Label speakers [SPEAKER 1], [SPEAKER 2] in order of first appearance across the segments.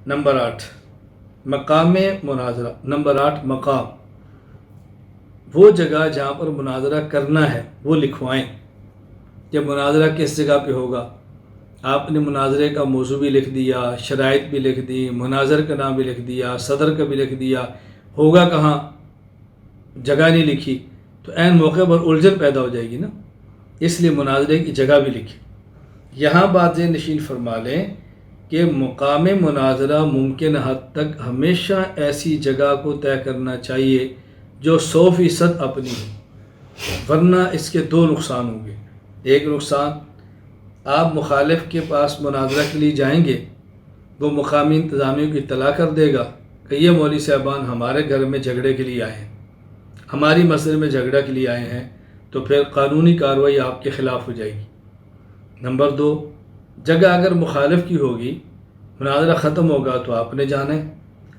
[SPEAKER 1] Number 8 مقام مناظرہ۔ Number 8 مقام، وہ جگہ جہاں پر مناظرہ کرنا ہے وہ لکھوائیں کہ مناظرہ کس جگہ پہ ہوگا۔ آپ نے مناظرے کا موضوع بھی لکھ دیا، شرائط بھی لکھ دی، مناظر کا نام بھی لکھ دیا، صدر کا بھی لکھ دیا، ہوگا کہاں، جگہ نہیں لکھی تو عین موقع پر الجھن پیدا ہو جائے گی نا، اس لیے مناظرے کی جگہ بھی لکھی۔ یہاں بات ذہن نشین فرما لیں کہ مقام مناظرہ ممکن حد تک ہمیشہ ایسی جگہ کو طے کرنا چاہیے جو 100% اپنی ہو، ورنہ اس کے 2 نقصان ہوں گے۔ ایک نقصان، آپ مخالف کے پاس مناظرہ کے لیے جائیں گے، وہ مقامی انتظامیہ کو اطلاع کر دے گا کہ یہ مولوی صاحبان ہمارے گھر میں جھگڑے کے لیے آئے ہیں، ہماری مسئلے میں جھگڑا کے لیے آئے ہیں، تو پھر قانونی کارروائی آپ کے خلاف ہو جائے گی۔ نمبر 2، جگہ اگر مخالف کی ہوگی، مناظرہ ختم ہوگا تو آپ نے جانا ہے،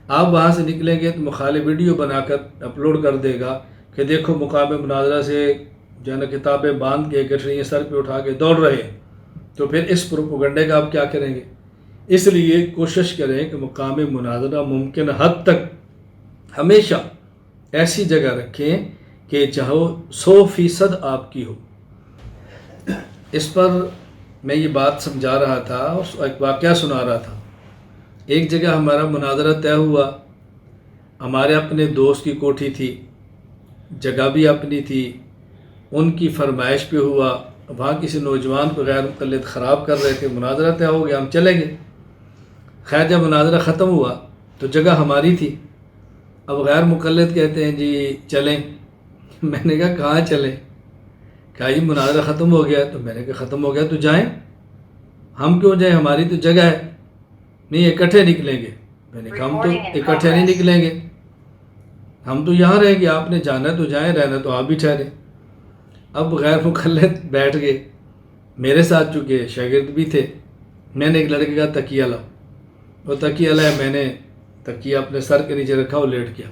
[SPEAKER 1] آپ وہاں سے نکلیں گے تو مخالف ویڈیو بنا کر اپلوڈ کر دے گا کہ دیکھو مقام مناظرہ سے جو ہے نا کتابیں باندھ کے گٹریاں سر پہ اٹھا کے دوڑ رہے ہیں، تو پھر اس پروپیگنڈے کا آپ کیا کریں گے؟ اس لیے کوشش کریں کہ مقام مناظرہ ممکن حد تک ہمیشہ ایسی جگہ رکھیں کہ جہاں 100% آپ کی ہو۔ اس پر میں یہ بات سمجھا رہا تھا اور ایک واقعہ سنا رہا تھا۔ ایک جگہ ہمارا مناظرہ طے ہوا، ہمارے اپنے دوست کی کوٹھی تھی، جگہ بھی اپنی تھی، ان کی فرمائش پہ ہوا، وہاں کسی نوجوان کو غیر مقلد خراب کر رہے تھے، مناظرہ طے ہو گیا، ہم چلے گئے۔ خیر جب مناظرہ ختم ہوا تو جگہ ہماری تھی، اب غیر مقلد کہتے ہیں جی چلیں، میں نے کہا کہاں چلیں؟ کہا جی مناظرہ ختم ہو گیا، تو میں نے کہا ختم ہو گیا تو جائیں، ہم کیوں جائیں، ہماری تو جگہ ہے، نہیں اکٹھے نکلیں گے۔ میں نے کہا ہم تو اکٹھے نہیں نکلیں گے، ہم تو یہاں رہیں گے، آپ نے جانا تو جائیں، رہنا تو آپ بھی ٹھہریں۔ اب غیر مقلد بیٹھ گئے، میرے ساتھ چونکہ شاگرد بھی تھے، میں نے ایک لڑکے کا تکیہ لاؤ، وہ تکیہ لایا، میں نے تکیہ اپنے سر کے نیچے رکھا، وہ لیٹ گیا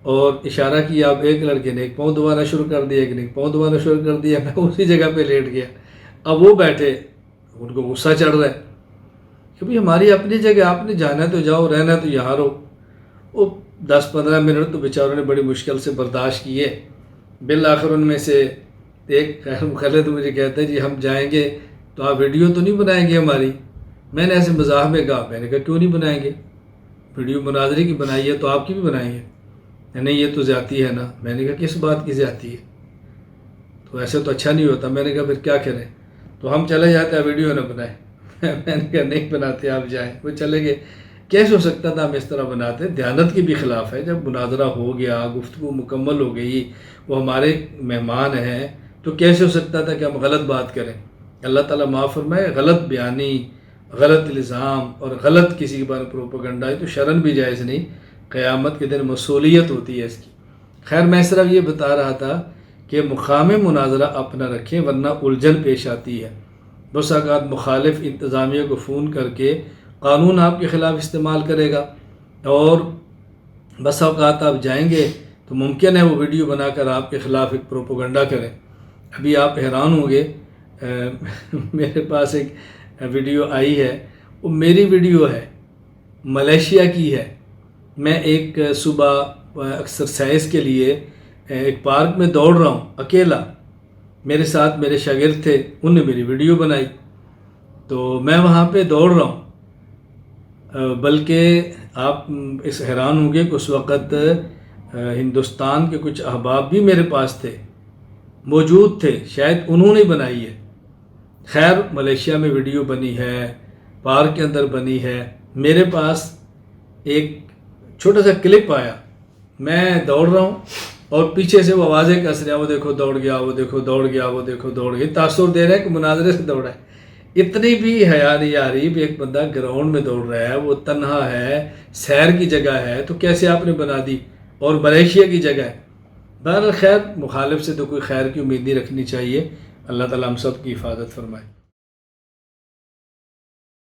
[SPEAKER 1] اور اشارہ کیا، اب ایک لڑکے نے ایک پاؤں دبانا شروع کر دیا، ایک نے ایک پاؤں دبانا شروع کر دیا، میں اسی جگہ پہ لیٹ گیا۔ اب وہ بیٹھے، ان کو غصہ چڑھ رہا ہے کہ بھئی ہماری اپنی جگہ، آپ نے جانا تو جاؤ، رہنا تو یہاں رہو۔ وہ 10-15 منٹ تو بیچاروں نے بڑی مشکل سے برداشت کیے، بالآخر ان میں سے ایک غیر مقلد مجھے کہتا ہے جی ہم جائیں گے تو آپ ویڈیو تو نہیں بنائیں گے ہماری؟ میں نے ایسے مزاح میں کہا، میں نے کہا کیوں نہیں بنائیں گے، ویڈیو مناظرے کی بنائی ہے تو آپ کی بھی بنائیں گے۔ نہیں یہ تو زیادتی ہے نا۔ میں نے کہا کس بات کی زیادتی ہے، تو ایسے تو اچھا نہیں ہوتا۔ میں نے کہا پھر کیا کریں، تو ہم چلے جاتے ہیں، ویڈیو نہ بنائیں۔ میں نے کہا نہیں بناتے، آپ جائیں۔ وہ چلے گئے۔ کیسے ہو سکتا تھا ہم اس طرح بناتے؟ دیانت کی بھی خلاف ہے۔ جب مناظرہ ہو گیا، گفتگو مکمل ہو گئی، وہ ہمارے مہمان ہیں، تو کیسے ہو سکتا تھا کہ ہم غلط بات کریں؟ اللہ تعالیٰ معاف فرمائے، غلط بیانی، غلط الزام اور غلط کسی کے بارے میں پروپیگنڈا ہے تو شرعاً بھی جائز نہیں، قیامت کے دن مسئولیت ہوتی ہے اس کی۔ خیر میں صرف یہ بتا رہا تھا کہ مقام مناظرہ اپنا رکھیں ورنہ الجھن پیش آتی ہے۔ بس اوقات مخالف انتظامیہ کو فون کر کے قانون آپ کے خلاف استعمال کرے گا، اور بس اوقات آپ جائیں گے تو ممکن ہے وہ ویڈیو بنا کر آپ کے خلاف ایک پروپیگنڈا کریں۔ ابھی آپ حیران ہوں گے، میرے پاس ایک ویڈیو آئی ہے، وہ میری ویڈیو ہے، ملیشیا کی ہے۔ میں ایک صبح ایکسرسائز کے لیے ایک پارک میں دوڑ رہا ہوں اکیلا، میرے ساتھ میرے شاگرد تھے، انہوں نے میری ویڈیو بنائی، تو میں وہاں پہ دوڑ رہا ہوں۔ بلکہ آپ اس حیران ہوں گے کہ اس وقت ہندوستان کے کچھ احباب بھی میرے پاس تھے، موجود تھے، شاید انہوں نے بنائی ہے۔ خیر ملیشیا میں ویڈیو بنی ہے، پارک کے اندر بنی ہے۔ میرے پاس ایک چھوٹا سا کلپ آیا، میں دوڑ رہا ہوں اور پیچھے سے وہ آوازیں کس رہے ہیں، وہ دیکھو دوڑ گیا، وہ دیکھو دوڑ گیا، وہ دیکھو دوڑ گیا، تاثر دے رہے ہیں کہ مناظرے سے دوڑا ہے۔ اتنی بھی حیا نہیں آ رہی بھی ایک بندہ گراؤنڈ میں دوڑ رہا ہے، وہ تنہا ہے، سیر کی جگہ ہے، تو کیسے آپ نے بنا دی، اور ملیشیا کی جگہ ہے۔ بہرحال خیر مخالف سے تو کوئی خیر کی امید نہیں رکھنی چاہیے۔ اللہ تعالیٰ ہم سب کی حفاظت فرمائے۔